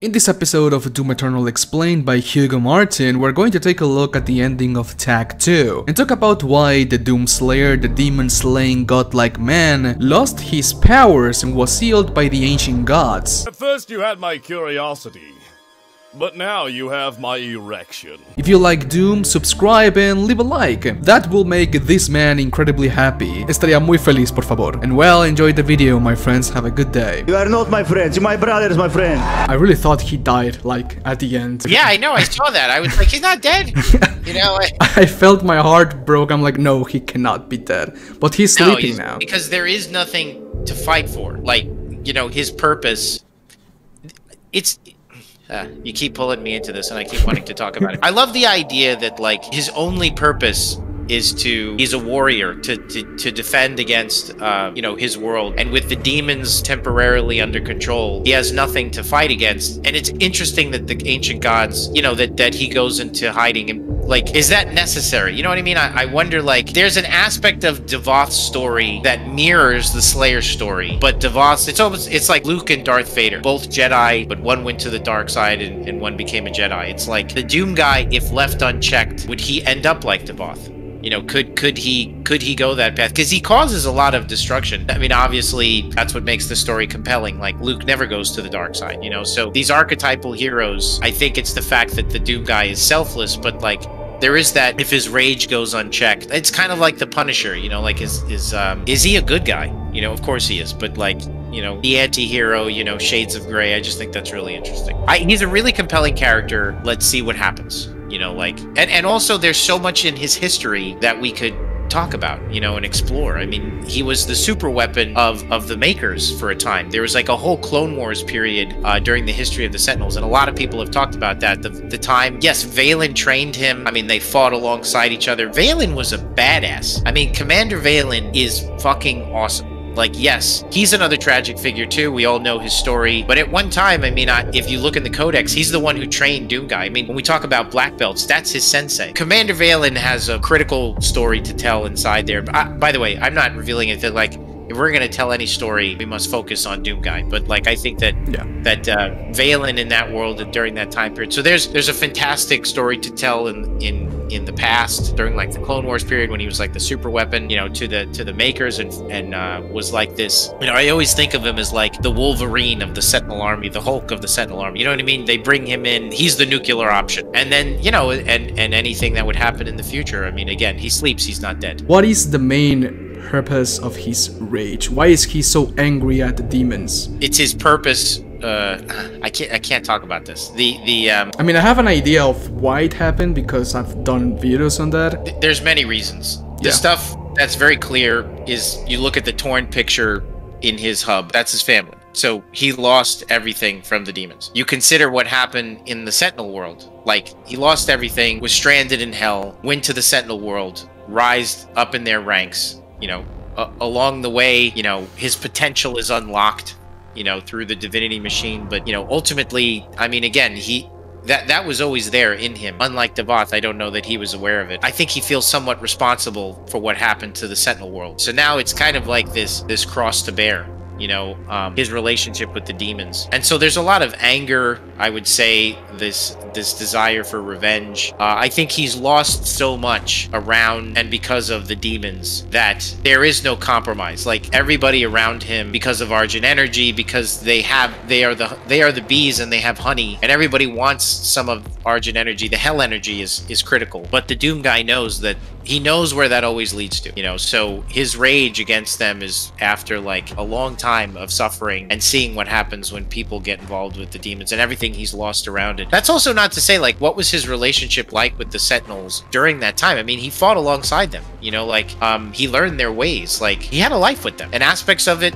In this episode of Doom Eternal Explained by Hugo Martin, we're going to take a look at the ending of Tag 2 and talk about why the Doom Slayer, the demon-slaying godlike man, lost his powers and was sealed by the ancient gods. At first you had my curiosity, but now you have my erection. If you like Doom, subscribe and leave a like. That will make this man incredibly happy. Estaría muy feliz, por favor. And well, enjoy the video, my friends. Have a good day. You are not my friends. You're my brothers, my friend. I really thought he died, like, at the end. Yeah, I know. I saw that. I was like, he's not dead. You know, I felt my heart broke. I'm like, no, he cannot be dead. But he's sleeping now. Because there is nothing to fight for. Like, you know, his purpose. It's... you keep pulling me into this and I keep wanting to talk about it. I love the idea that, like, his only purpose is he's a warrior to defend against, you know, his world. And with the demons temporarily under control, he has nothing to fight against. And it's interesting that the ancient gods, you know, that he goes into hiding. And, like, is that necessary? You know what I mean? I wonder, like, there's an aspect of Devoth's story that mirrors the Slayer story. But Devoth's, it's like Luke and Darth Vader. Both Jedi, but one went to the dark side and one became a Jedi. It's like the Doom guy, if left unchecked, would he end up like Devoth? You know, could he go that path? Because he causes a lot of destruction. I mean, obviously, that's what makes the story compelling. Like, Luke never goes to the dark side, you know? So these archetypal heroes, I think it's the fact that the Doom guy is selfless, but, like, there is that if his rage goes unchecked. It's kind of like the Punisher, you know, like, is he a good guy? You know, of course he is, but, like, you know, the anti-hero, you know, shades of gray. I just think that's really interesting. He's a really compelling character. Let's see what happens. You know, like, and also there's so much in his history that we could talk about, you know, and explore. I mean, he was the super weapon of the Makers for a time. There was like a whole Clone Wars period during the history of the Sentinels, and a lot of people have talked about that. The time, yes, Valen trained him. I mean, they fought alongside each other. Valen was a badass. I mean, Commander Valen is fucking awesome. Like, yes, he's another tragic figure too. We all know his story. But at one time, I mean, if you look in the Codex, he's the one who trained Doom Guy. I mean, when we talk about black belts, that's his sensei. Commander Valen has a critical story to tell inside there. By the way, I'm not revealing it. That, like, if we're going to tell any story, we must focus on Doom Guy. But, like, I think that Valen in that world and during that time period. So there's a fantastic story to tell in the past during, like, the Clone Wars period when he was like the super weapon, you know, to the Makers and was like this. You know, I always think of him as like the Wolverine of the Sentinel Army, the Hulk of the Sentinel Army. You know what I mean? They bring him in. He's the nuclear option. And then, you know, and anything that would happen in the future. I mean, again, he sleeps. He's not dead. What is the main purpose of his rage? Why is he so angry at the demons? It's his purpose. I can't talk about this. I mean, I have an idea of why it happened because I've done videos on that. There's many reasons. The stuff that's very clear is you look at the torn picture in his hub. That's his family. So he lost everything from the demons. You consider what happened in the Sentinel world. Like, he lost everything, was stranded in hell, went to the Sentinel world, rised up in their ranks. You know, along the way, you know, his potential is unlocked, you know, through the divinity machine. But, you know, ultimately, I mean, again, that was always there in him. Unlike Devoth, I don't know that he was aware of it. I think he feels somewhat responsible for what happened to the Sentinel world. So now it's kind of like this cross to bear, you know, his relationship with the demons. And so there's a lot of anger, I would say, this desire for revenge. I think he's lost so much around and because of the demons that there is no compromise. Like, everybody around him, because of Argent energy, because they are the bees and they have honey, and everybody wants some of Argent energy. The hell energy is critical. But the Doom guy knows that he knows where that always leads to, you know. So his rage against them is after, like, a long time of suffering and seeing what happens when people get involved with the demons and everything he's lost around it. That's also not to say, like, what was his relationship like with the Sentinels during that time? I mean, he fought alongside them, you know, like, he learned their ways. Like, he had a life with them, and aspects of it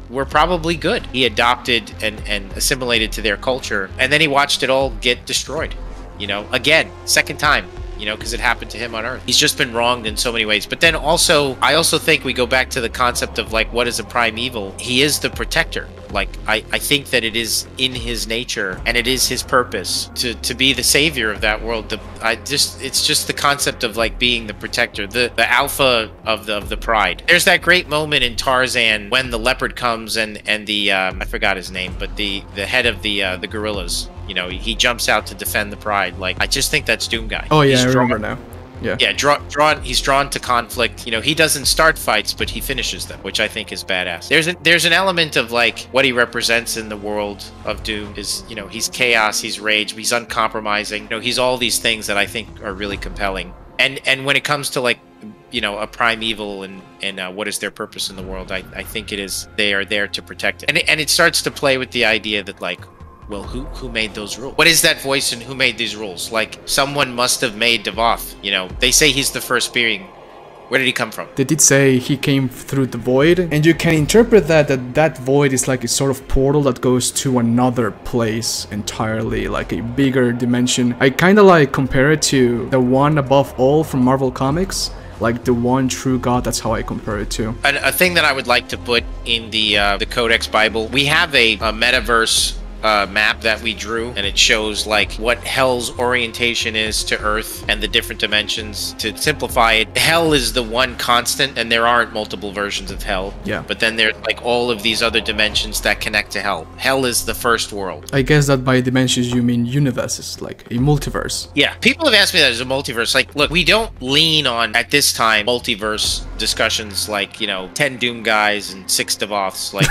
were probably good. He adopted and assimilated to their culture, and then he watched it all get destroyed, you know, again, second time. You know, because it happened to him on Earth. He's just been wronged in so many ways. But then also, I also think we go back to the concept of, like, what is a primeval? He is the protector. Like, I think that it is in his nature and it is his purpose to be the savior of that world. It's just the concept of like being the protector, the alpha of the pride. There's that great moment in Tarzan when the leopard comes and the I forgot his name, but the head of the gorillas, you know, he jumps out to defend the pride. Like, I just think that's Doom Guy. Oh yeah, I remember now. Yeah. Yeah, he's drawn to conflict. You know, he doesn't start fights, but he finishes them, which I think is badass. There's an element of like what he represents in the world of Doom is, you know, he's chaos, he's rage, he's uncompromising. You know, he's all these things that I think are really compelling. And when it comes to like, you know, a primeval and what is their purpose in the world, I think it is they are there to protect it. And it starts to play with the idea that like, well, who made those rules? What is that voice and who made these rules? Like, someone must have made Devoth. You know, they say he's the first being. Where did he come from? They did say he came through the void, and you can interpret that void is like a sort of portal that goes to another place entirely, like a bigger dimension. I kind of like compare it to the one above all from Marvel Comics. Like the one true God, that's how I compare it to. A thing that I would like to put in the Codex Bible, we have a metaverse map that we drew, and it shows like what Hell's orientation is to Earth and the different dimensions. To simplify it, Hell is the one constant, and there aren't multiple versions of Hell. Yeah. But then there's like all of these other dimensions that connect to Hell. Hell is the first world. I guess that by dimensions you mean universes, like a multiverse. Yeah. People have asked me that as a multiverse. Like, look, we don't lean on, at this time, multiverse discussions like, you know, 10 Doom guys and 6 Devoths, like...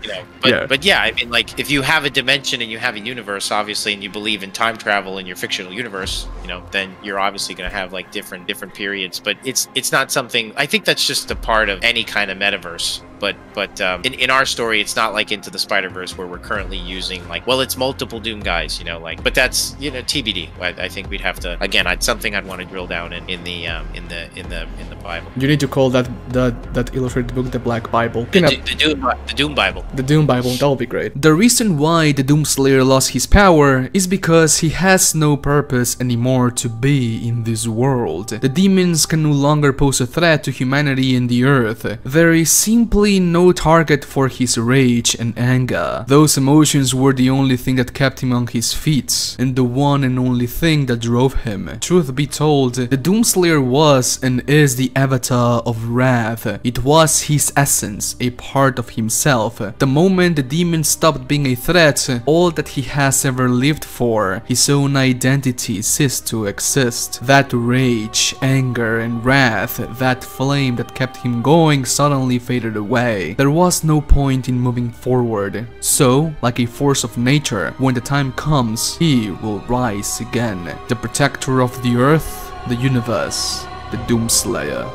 You know, but yeah, I mean, like, if you have a dimension and you have a universe, obviously, and you believe in time travel in your fictional universe, you know, then you're obviously going to have like different periods. But it's not something. I think that's just a part of any kind of metaverse. But in our story, it's not like Into the Spider-Verse where we're currently using like, well, it's multiple Doom guys, you know, like. But that's, you know, TBD. I think we'd have to, again, it's something I'd want to drill down in the Bible. You need to call that illustrated book the Black Bible. The Doom Bible. The Doom Bible, that will be great. The reason why the Doomslayer lost his power is because he has no purpose anymore to be in this world. The demons can no longer pose a threat to humanity and the earth. There is simply no target for his rage and anger. Those emotions were the only thing that kept him on his feet, and the one and only thing that drove him. Truth be told, the Doomslayer was and is the avatar of wrath. It was his essence, a part of himself. The moment the demon stopped being a threat, all that he has ever lived for, his own identity, ceased to exist. That rage, anger, and wrath, that flame that kept him going, suddenly faded away. There was no point in moving forward. So, like a force of nature, when the time comes, he will rise again. The protector of the earth, the universe, the Doomslayer.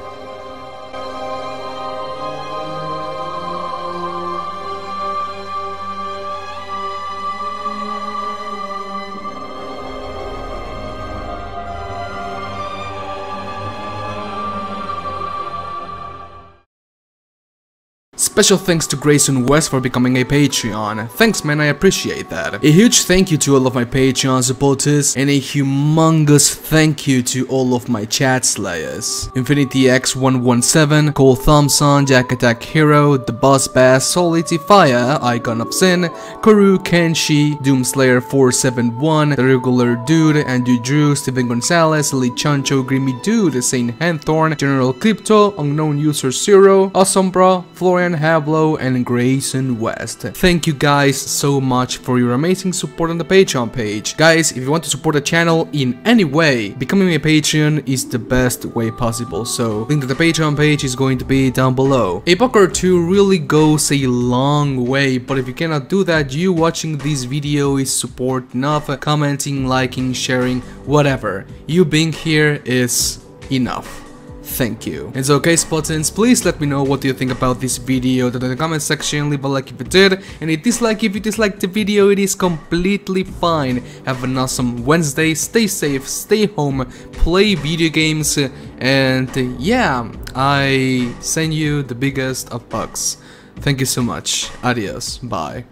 Special thanks to Grayson West for becoming a Patreon. Thanks man, I appreciate that. A huge thank you to all of my Patreon supporters, and a humongous thank you to all of my chat slayers. InfinityX117, Cole Thompson, Jack Attack Hero, The Boss Bass, Solity Fire, Icon of Sin, Kuru Kenshi, Doomslayer 471, The Regular Dude, Andrew Drew, Steven Gonzalez, Elite Chancho, Grimmy Dude, Saint Hanthorn, General Crypto, Unknown User Zero, Asombra, Florian Hablo, and Grayson West. Thank you guys so much for your amazing support on the Patreon page. Guys, if you want to support the channel in any way, becoming a Patreon is the best way possible, so link to the Patreon page is going to be down below. A buck or two really goes a long way, but if you cannot do that, you watching this video is support enough. Commenting, liking, sharing, whatever. You being here is enough. Thank you. And so, okay, Spartans, please let me know what you think about this video down in the comment section. Leave a like if you did, and a dislike if you disliked the video. It is completely fine. Have an awesome Wednesday, stay safe, stay home, play video games, and yeah, I send you the biggest of bucks. Thank you so much. Adios. Bye.